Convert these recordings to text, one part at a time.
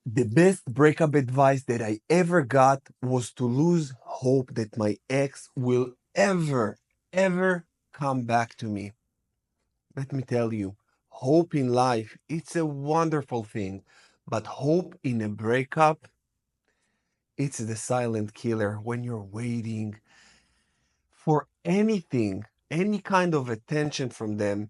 The best breakup advice that I ever got was to lose hope that my ex will ever come back to me. Let me tell you, hope in life, it's a wonderful thing, but hope in a breakup, it's the silent killer when you're waiting for anything, any kind of attention from them.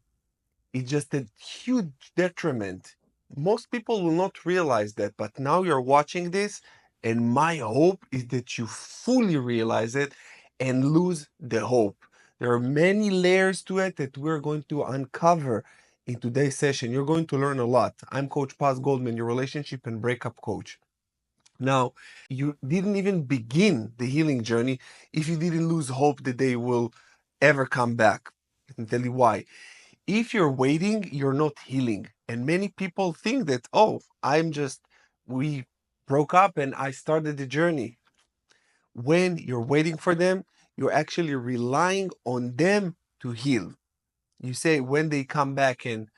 It's just a huge detriment. Most people will not realize that, but now you're watching this, and my hope is that you fully realize it and lose the hope. There are many layers to it that we're going to uncover in today's session. You're going to learn a lot. I'm Coach Paz Goldman, your relationship and breakup coach. Now, you didn't even begin the healing journey if you didn't lose hope that they will ever come back. Let me tell you why. If you're waiting, you're not healing. And many people think that, oh, we broke up and I started the journey. When you're waiting for them, you're actually relying on them to heal. You say, when they come back and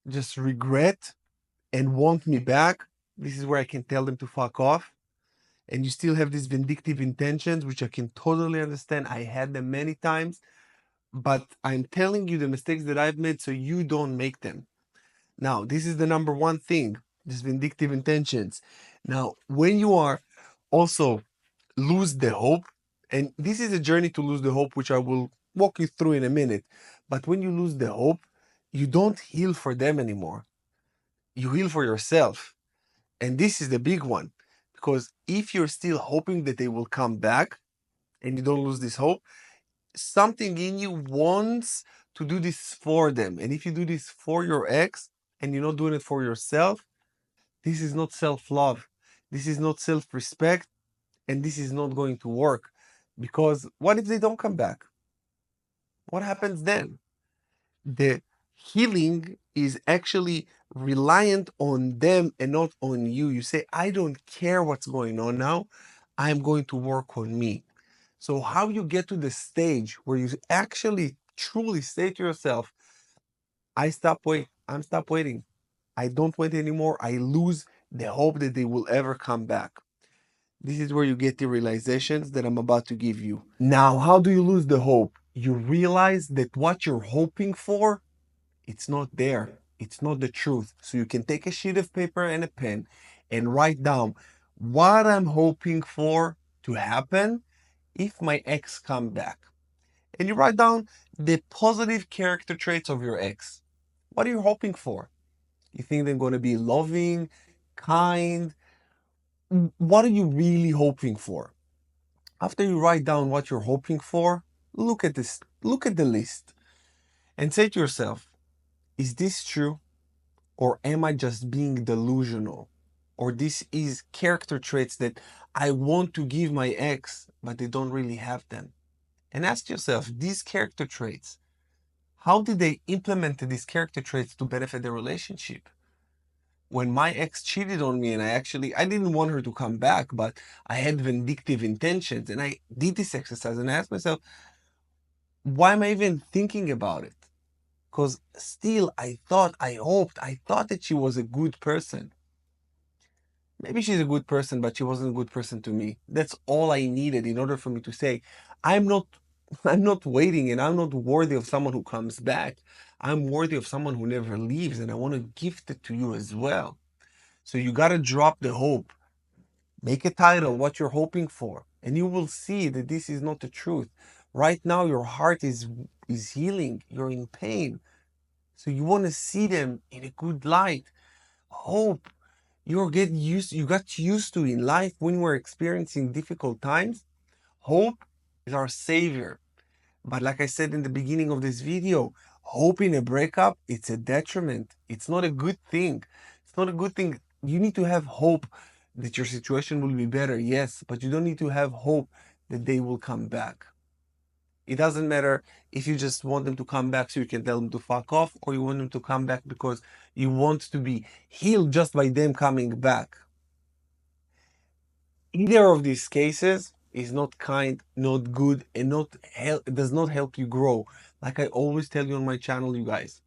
just regret and want me back, this is where I can tell them to fuck off. And you still have these vindictive intentions, which I can totally understand. I had them many times, but I'm telling you the mistakes that I've made so you don't make them. Now, this is the number one thing, just vindictive intentions. Now, when you are also lose the hope, and this is a journey to lose the hope, which I will walk you through in a minute. But when you lose the hope, you don't heal for them anymore. You heal for yourself. And this is the big one. Because if you're still hoping that they will come back and you don't lose this hope, something in you wants to do this for them. And if you do this for your ex and you're not doing it for yourself, this is not self-love. This is not self-respect. And this is not going to work. Because what if they don't come back? What happens then? The healing is actually reliant on them and not on you. You say, I don't care what's going on now. I'm going to work on me. So how you get to the stage where you actually truly say to yourself, I'm stop waiting. I don't wait anymore. I lose the hope that they will ever come back. This is where you get the realizations that I'm about to give you. Now, how do you lose the hope? You realize that what you're hoping for, it's not there. It's not the truth. So you can take a sheet of paper and a pen and write down what I'm hoping for to happen if my ex come back. And you write down the positive character traits of your ex. What are you hoping for? You think they're going to be loving, kind? What are you really hoping for? After you write down what you're hoping for, look at the list and say to yourself, is this true? Or am I just being delusional? Or this is character traits that I want to give my ex, but they don't really have them. And ask yourself, these character traits, how did they implement these character traits to benefit the relationship? When my ex cheated on me and I didn't want her to come back, but I had vindictive intentions and I did this exercise and I asked myself, why am I even thinking about it? Because still I thought that she was a good person. Maybe she's a good person, but she wasn't a good person to me. That's all I needed in order for me to say, I'm not I'm not waiting and I'm not worthy of someone who comes back. I'm worthy of someone who never leaves, and I want to gift it to you as well. So you got to drop the hope. Make a title, what you're hoping for, and you will see that this is not the truth. Right now, your heart is healing. You're in pain. So you want to see them in a good light. Hope. You got used to in life when we're experiencing difficult times. Hope is our savior. But like I said in the beginning of this video, hope in a breakup, it's a detriment. It's not a good thing. It's not a good thing. You need to have hope that your situation will be better, yes, but you don't need to have hope that they will come back. It doesn't matter if you just want them to come back so you can tell them to fuck off, or you want them to come back because you want to be healed just by them coming back. Either of these cases is not kind, not good, and does not help you grow. Like I always tell you on my channel, you guys,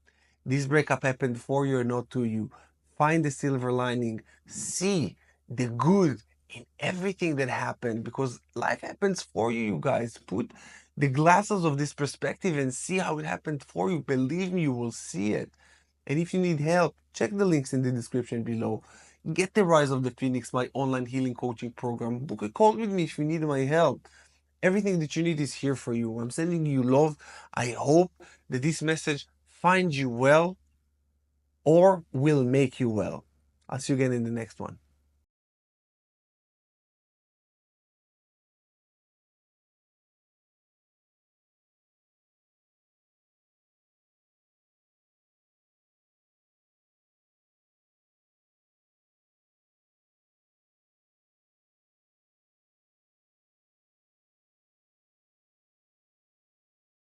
this breakup happened for you and not to you. Find the silver lining. See the good in everything that happened, because life happens for you, you guys. Put the glasses of this perspective and see how it happened for you. Believe me, you will see it. And if you need help, check the links in the description below. Get the Rise of the Phoenix, my online healing coaching program. Book a call with me if you need my help. Everything that you need is here for you. I'm sending you love. I hope that this message finds you well or will make you well. I'll see you again in the next one.